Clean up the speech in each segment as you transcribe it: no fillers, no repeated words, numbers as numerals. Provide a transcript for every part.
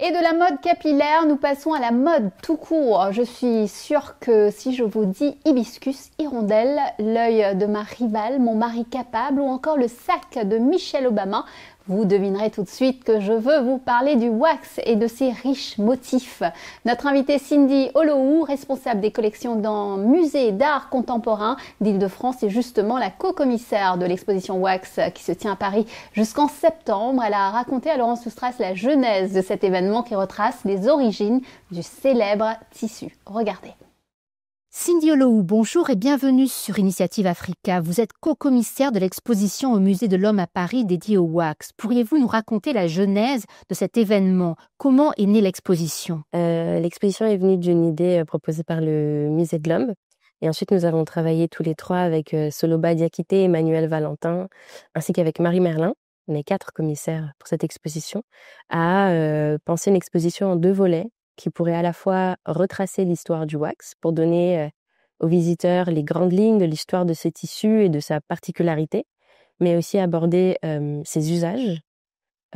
Et de la mode capillaire, nous passons à la mode tout court. Je suis sûre que si je vous dis hibiscus, hirondelle, l'œil de ma rivale, mon mari capable ou encore le sac de Michelle Obama, vous devinerez tout de suite que je veux vous parler du wax et de ses riches motifs. Notre invitée Cindy Olohou, responsable des collections dans Musée d'art contemporain d'Île-de-France, est justement la co-commissaire de l'exposition wax qui se tient à Paris jusqu'en septembre. Elle a raconté à Laurence Soustras la genèse de cet événement qui retrace les origines du célèbre tissu. Regardez. Cindy Olohou, bonjour et bienvenue sur Initiative Africa. Vous êtes co-commissaire de l'exposition au Musée de l'Homme à Paris dédiée au wax. Pourriez-vous nous raconter la genèse de cet événement? Comment est née l'exposition? L'exposition est venue d'une idée proposée par le Musée de l'Homme. Et ensuite, nous avons travaillé tous les trois avec Soloba Diakité, Emmanuel Valentin, ainsi qu'avec Marie Merlin, les 4 commissaires pour cette exposition, à penser une exposition en 2 volets qui pourrait à la fois retracer l'histoire du wax pour donner aux visiteurs les grandes lignes de l'histoire de ce tissu et de sa particularité, mais aussi aborder ses usages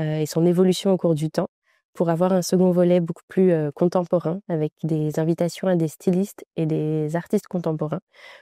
et son évolution au cours du temps pour avoir un second volet beaucoup plus contemporain avec des invitations à des stylistes et des artistes contemporains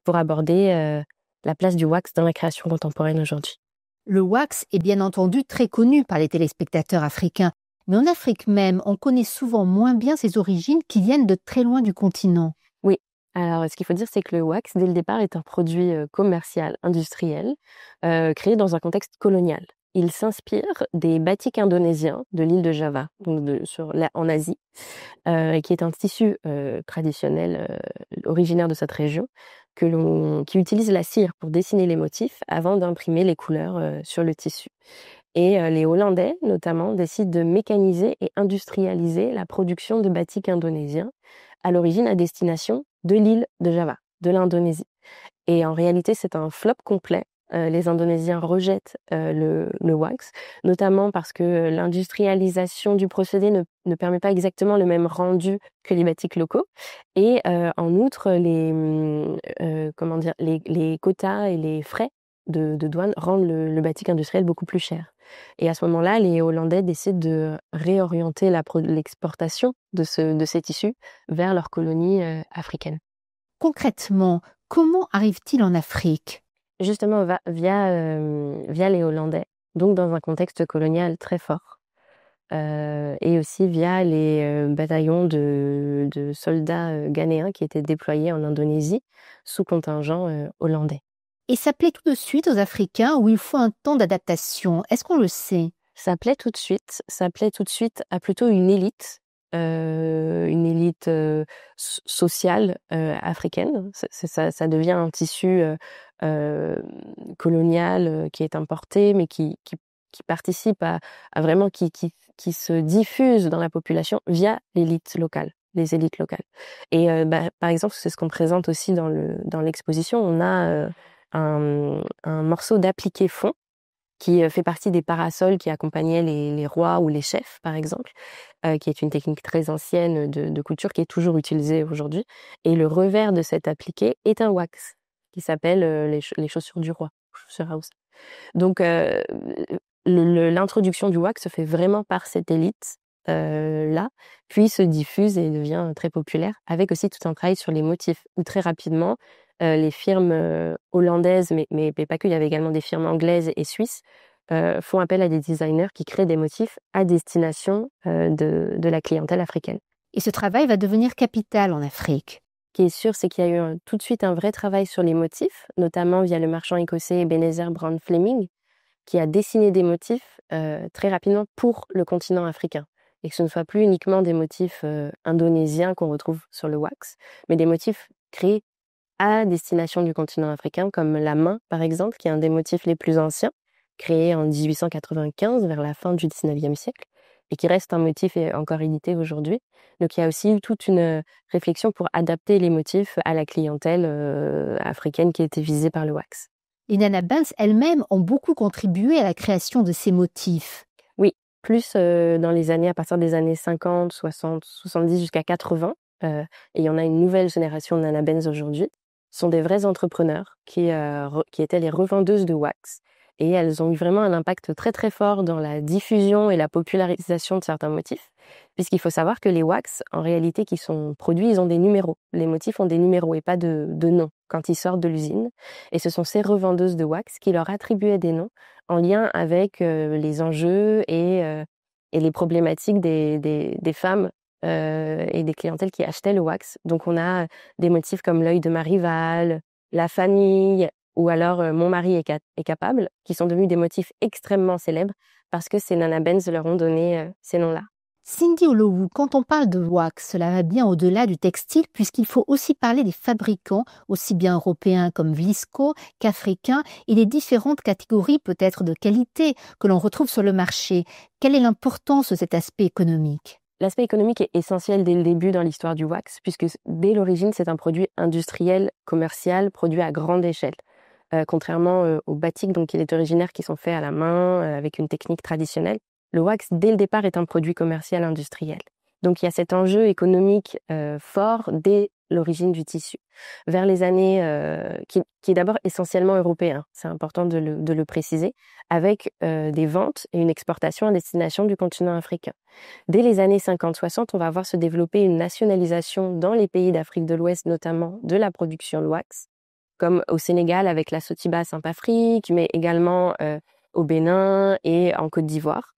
pour aborder la place du wax dans la création contemporaine aujourd'hui. Le wax est bien entendu très connu par les téléspectateurs africains. Mais en Afrique même, on connaît souvent moins bien ses origines qui viennent de très loin du continent. Oui, alors ce qu'il faut dire, c'est que le wax, dès le départ, est un produit commercial, industriel, créé dans un contexte colonial. Il s'inspire des batiks indonésiens de l'île de Java, donc en Asie, qui est un tissu traditionnel originaire de cette région, qui utilise la cire pour dessiner les motifs avant d'imprimer les couleurs sur le tissu. Et les Hollandais, notamment, décident de mécaniser et industrialiser la production de batiks indonésiens, à l'origine à destination de l'île de Java, de l'Indonésie. Et en réalité, c'est un flop complet. Les Indonésiens rejettent le wax, notamment parce que l'industrialisation du procédé ne permet pas exactement le même rendu que les batiks locaux. Et en outre, les quotas et les frais de douane rendent le batik industriel beaucoup plus cher. Et à ce moment-là, les Hollandais décident de réorienter l'exportation de ces tissus vers leurs colonies africaines. Concrètement, comment arrive-t-il en Afrique? Justement, via les Hollandais, donc dans un contexte colonial très fort, et aussi via les bataillons de soldats ghanéens qui étaient déployés en Indonésie sous contingent hollandais. Et ça plaît tout de suite aux Africains ou il faut un temps d'adaptation? Est-ce qu'on le sait? Ça plaît tout de suite. Ça plaît tout de suite à plutôt une élite sociale africaine. Ça devient un tissu colonial qui est importé, mais qui participe à vraiment qui se diffuse dans la population via l'élite locale. Les élites locales. Et par exemple, c'est ce qu'on présente aussi dans l'exposition. On a un morceau d'appliqué fond qui fait partie des parasols qui accompagnaient les rois ou les chefs, par exemple, qui est une technique très ancienne de couture qui est toujours utilisée aujourd'hui. Et le revers de cet appliqué est un wax qui s'appelle les chaussures du roi, chaussures house. Donc, l'introduction du wax se fait vraiment par cette élite là, puis se diffuse et devient très populaire, avec aussi tout un travail sur les motifs, où très rapidement, les firmes hollandaises, mais pas que, il y avait également des firmes anglaises et suisses, font appel à des designers qui créent des motifs à destination de la clientèle africaine. Et ce travail va devenir capital en Afrique. Ce qui est sûr, c'est qu'il y a eu tout de suite un vrai travail sur les motifs, notamment via le marchand écossais Ebenezer Brown Fleming, qui a dessiné des motifs très rapidement pour le continent africain. Et que ce ne soit plus uniquement des motifs indonésiens qu'on retrouve sur le wax, mais des motifs créés à destination du continent africain, comme la main, par exemple, qui est un des motifs les plus anciens, créé en 1895, vers la fin du 19e siècle, et qui reste un motif encore édité aujourd'hui. Donc il y a aussi eu toute une réflexion pour adapter les motifs à la clientèle africaine qui était visée par le wax. Les Nana Banks elles-mêmes ont beaucoup contribué à la création de ces motifs. Oui, plus dans les années, à partir des années 50, 60, 70 jusqu'à 80, et il y en a une nouvelle génération de Nana Benz aujourd'hui, sont des vrais entrepreneurs qui étaient les revendeuses de wax et elles ont eu vraiment un impact très très fort dans la diffusion et la popularisation de certains motifs, puisqu'il faut savoir que les wax, en réalité, qui sont produits, ils ont des numéros. Les motifs ont des numéros et pas de noms quand ils sortent de l'usine. Et ce sont ces revendeuses de wax qui leur attribuaient des noms en lien avec les enjeux et les problématiques des femmes et des clientèles qui achetaient le wax. Donc on a des motifs comme l'œil de ma rivale, la famille, ou alors Mon mari est capable, qui sont devenus des motifs extrêmement célèbres parce que ces Nana Benz leur ont donné ces noms-là. Cindy Olowu, quand on parle de wax, cela va bien au-delà du textile puisqu'il faut aussi parler des fabricants, aussi bien européens comme Vlisco qu'africains, et des différentes catégories peut-être de qualité que l'on retrouve sur le marché. Quelle est l'importance de cet aspect économique ? L'aspect économique est essentiel dès le début dans l'histoire du wax, puisque dès l'origine, c'est un produit industriel, commercial, produit à grande échelle. Contrairement au batik, donc il est originaire, qui sont faits à la main, avec une technique traditionnelle. Le wax, dès le départ, est un produit commercial industriel. Donc il y a cet enjeu économique fort dès l'origine du tissu. Vers les années, qui est d'abord essentiellement européen, c'est important de le préciser, avec des ventes et une exportation à destination du continent africain. Dès les années 50-60, on va voir se développer une nationalisation dans les pays d'Afrique de l'Ouest, notamment de la production de wax, comme au Sénégal avec la Sotiba Saint-Afrique, mais également au Bénin et en Côte d'Ivoire.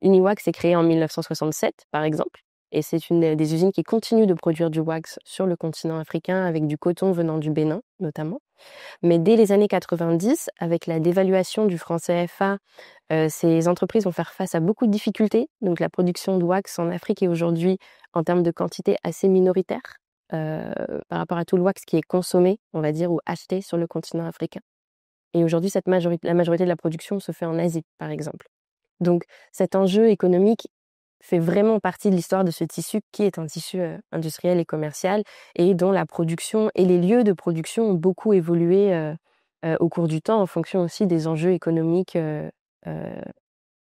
Uniwax est créé en 1967, par exemple, et c'est une des usines qui continue de produire du wax sur le continent africain avec du coton venant du Bénin, notamment. Mais dès les années 90, avec la dévaluation du franc CFA, ces entreprises vont faire face à beaucoup de difficultés. Donc la production de wax en Afrique est aujourd'hui, en termes de quantité, assez minoritaire par rapport à tout le wax qui est consommé, on va dire, ou acheté sur le continent africain. Et aujourd'hui, la majorité de la production se fait en Asie, par exemple. Donc cet enjeu économique fait vraiment partie de l'histoire de ce tissu qui est un tissu industriel et commercial et dont la production et les lieux de production ont beaucoup évolué au cours du temps en fonction aussi des enjeux économiques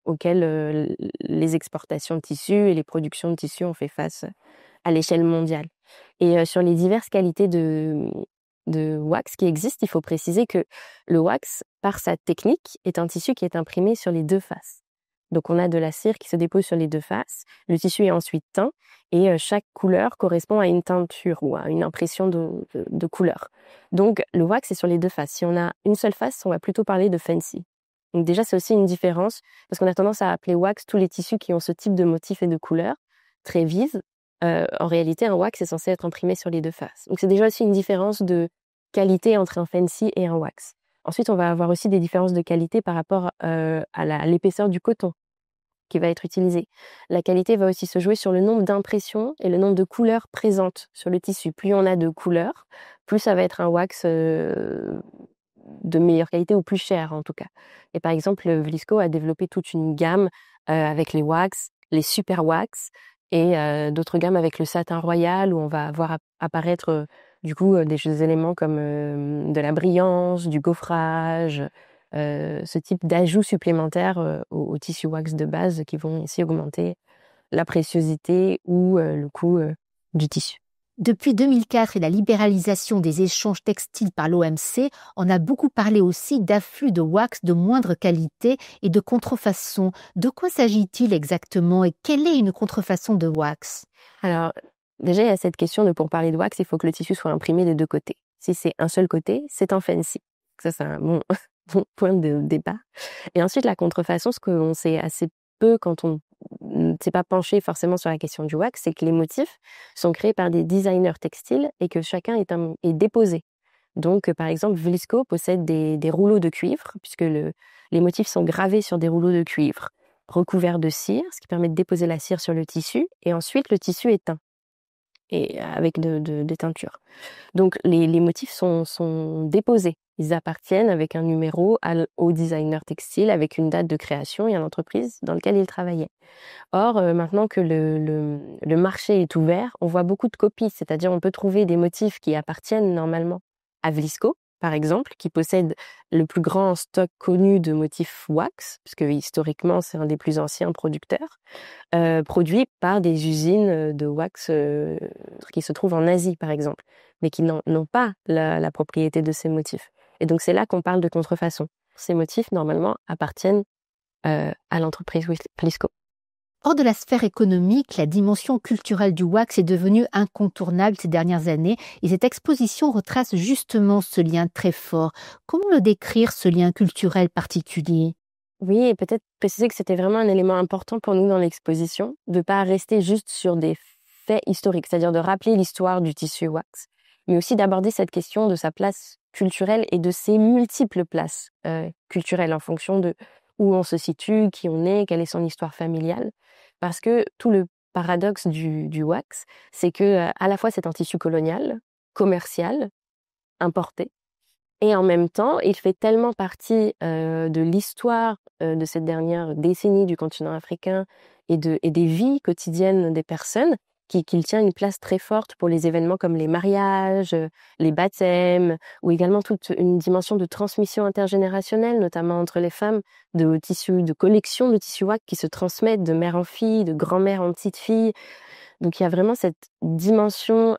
auxquels les exportations de tissus et les productions de tissus ont fait face à l'échelle mondiale. Et sur les diverses qualités de wax qui existent, il faut préciser que le wax, par sa technique, est un tissu qui est imprimé sur les deux faces. Donc on a de la cire qui se dépose sur les deux faces, le tissu est ensuite teint et chaque couleur correspond à une teinture ou à une impression de couleur. Donc le wax est sur les deux faces. Si on a une seule face, on va plutôt parler de fancy. Donc déjà c'est aussi une différence parce qu'on a tendance à appeler wax tous les tissus qui ont ce type de motif et de couleur très vives. En réalité un wax est censé être imprimé sur les deux faces. Donc c'est déjà aussi une différence de qualité entre un fancy et un wax. Ensuite on va avoir aussi des différences de qualité par rapport à l'épaisseur du coton qui va être utilisé. La qualité va aussi se jouer sur le nombre d'impressions et le nombre de couleurs présentes sur le tissu. Plus on a de couleurs, plus ça va être un wax de meilleure qualité ou plus cher en tout cas. Et par exemple, Vlisco a développé toute une gamme avec les wax, les super wax et d'autres gammes avec le satin royal où on va voir apparaître du coup des éléments comme de la brillance, du gaufrage, ce type d'ajouts supplémentaires au tissu wax de base qui vont ici augmenter la préciosité ou le coût du tissu. Depuis 2004 et la libéralisation des échanges textiles par l'OMC, on a beaucoup parlé aussi d'afflux de wax de moindre qualité et de contrefaçon. De quoi s'agit-il exactement et quelle est une contrefaçon de wax ? Alors, déjà, il y a cette question de pour parler de wax, il faut que le tissu soit imprimé des deux côtés. Si c'est un seul côté, c'est un fancy. Ça, c'est un bon point de départ. Et ensuite, la contrefaçon, ce qu'on sait assez peu quand on ne s'est pas penché forcément sur la question du wax, c'est que les motifs sont créés par des designers textiles et que chacun est déposé. Donc, par exemple, Vlisco possède des rouleaux de cuivre, puisque les motifs sont gravés sur des rouleaux de cuivre, recouverts de cire, ce qui permet de déposer la cire sur le tissu, et ensuite le tissu est teint, et avec des teintures. Donc, les motifs sont déposés. Ils appartiennent avec un numéro au designer textile, avec une date de création et à l'entreprise dans laquelle il travaillait. Or, maintenant que le marché est ouvert, on voit beaucoup de copies, c'est-à-dire on peut trouver des motifs qui appartiennent normalement à Vlisco, par exemple, qui possède le plus grand stock connu de motifs wax, puisque historiquement c'est un des plus anciens producteurs, produits par des usines de wax qui se trouvent en Asie, par exemple, mais qui n'ont pas la propriété de ces motifs. Et donc c'est là qu'on parle de contrefaçon. ces motifs, normalement, appartiennent à l'entreprise Plisco. Hors de la sphère économique, la dimension culturelle du wax est devenue incontournable ces dernières années et cette exposition retrace justement ce lien très fort. Comment le décrire, ce lien culturel particulier ? Oui, et peut-être préciser que c'était vraiment un élément important pour nous dans l'exposition, de ne pas rester juste sur des faits historiques, c'est-à-dire de rappeler l'histoire du tissu wax, mais aussi d'aborder cette question de sa place culturelle et de ses multiples places culturelles en fonction de où on se situe, qui on est, quelle est son histoire familiale. Parce que tout le paradoxe du wax, c'est que à la fois c'est un tissu colonial, commercial, importé, et en même temps, il fait tellement partie de l'histoire de cette dernière décennie du continent africain et des vies quotidiennes des personnes qu'il tient une place très forte pour les événements comme les mariages, les baptêmes, ou également toute une dimension de transmission intergénérationnelle, notamment entre les femmes, de collections de tissus wax qui se transmettent de mère en fille, de grand-mère en petite fille. Donc il y a vraiment cette dimension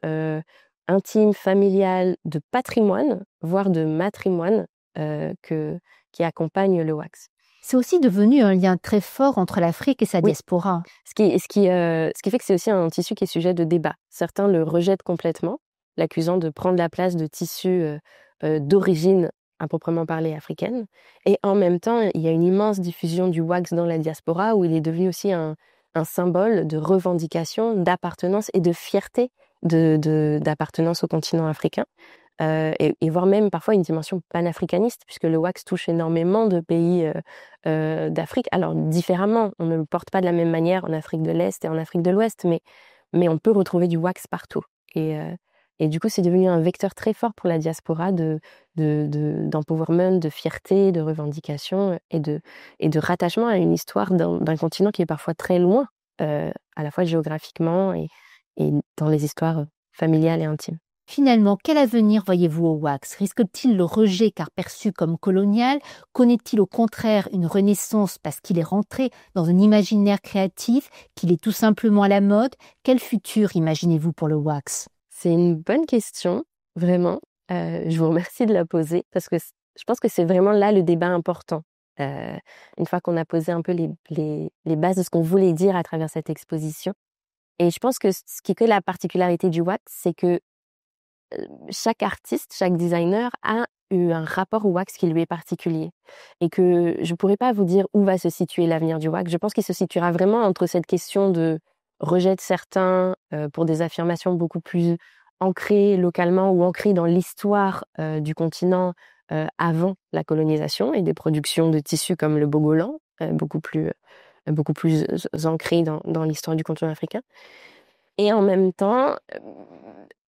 intime, familiale, de patrimoine, voire de matrimoine qui accompagne le wax. C'est aussi devenu un lien très fort entre l'Afrique et sa diaspora. Ce qui fait que c'est aussi un tissu qui est sujet de débat. Certains le rejettent complètement, l'accusant de prendre la place de tissus d'origine à proprement parler africaine. Et en même temps, il y a une immense diffusion du wax dans la diaspora où il est devenu aussi un symbole de revendication, d'appartenance et de fierté d'appartenance au continent africain. Et voire même parfois une dimension panafricaniste, puisque le wax touche énormément de pays d'Afrique. Alors différemment, on ne le porte pas de la même manière en Afrique de l'Est et en Afrique de l'Ouest, mais on peut retrouver du wax partout. Et du coup, c'est devenu un vecteur très fort pour la diaspora d'empowerment, de fierté, de revendication et de rattachement à une histoire d'un continent qui est parfois très loin, à la fois géographiquement et dans les histoires familiales et intimes. Finalement, quel avenir voyez-vous au wax ? Risque-t-il le rejet car perçu comme colonial ? Connaît-il au contraire une renaissance parce qu'il est rentré dans un imaginaire créatif, qu'il est tout simplement à la mode ? Quel futur imaginez-vous pour le wax ? C'est une bonne question, vraiment. Je vous remercie de la poser parce que je pense que c'est vraiment là le débat important. Une fois qu'on a posé un peu les bases de ce qu'on voulait dire à travers cette exposition. Et je pense que ce qui est la particularité du wax, c'est que chaque artiste, chaque designer a eu un rapport au wax qui lui est particulier. Et que je ne pourrais pas vous dire où va se situer l'avenir du wax. Je pense qu'il se situera vraiment entre cette question de rejet de certains pour des affirmations beaucoup plus ancrées localement ou ancrées dans l'histoire du continent avant la colonisation et des productions de tissus comme le bogolan, beaucoup plus ancrées dans l'histoire du continent africain. Et en même temps,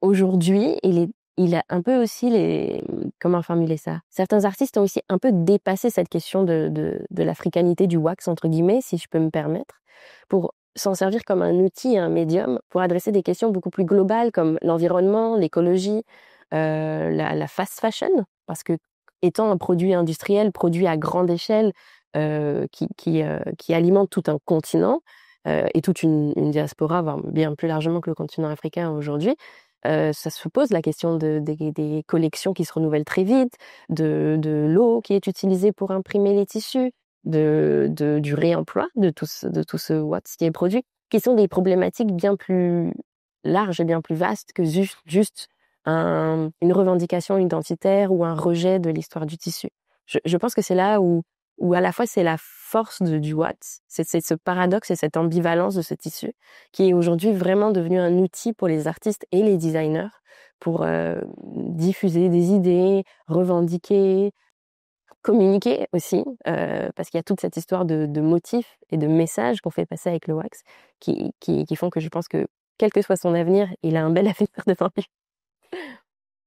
aujourd'hui, il a un peu aussi comment formuler ça ? Certains artistes ont aussi un peu dépassé cette question de l'africanité du wax, entre guillemets, si je peux me permettre, pour s'en servir comme un outil, un médium, pour adresser des questions beaucoup plus globales comme l'environnement, l'écologie, la fast fashion, parce que étant un produit industriel, produit à grande échelle, qui alimente tout un continent, et toute une diaspora, voire bien plus largement que le continent africain aujourd'hui, ça se pose la question des collections qui se renouvellent très vite, de l'eau qui est utilisée pour imprimer les tissus, du réemploi de tout ce wax qui est produit, qui sont des problématiques bien plus larges et bien plus vastes que juste une revendication identitaire ou un rejet de l'histoire du tissu. Je pense que c'est là où à la fois c'est la force du wax, c'est ce paradoxe et cette ambivalence de ce tissu qui est aujourd'hui vraiment devenu un outil pour les artistes et les designers pour diffuser des idées, revendiquer, communiquer aussi, parce qu'il y a toute cette histoire de motifs et de messages qu'on fait passer avec le wax qui font que je pense que quel que soit son avenir, il a un bel avenir devant lui.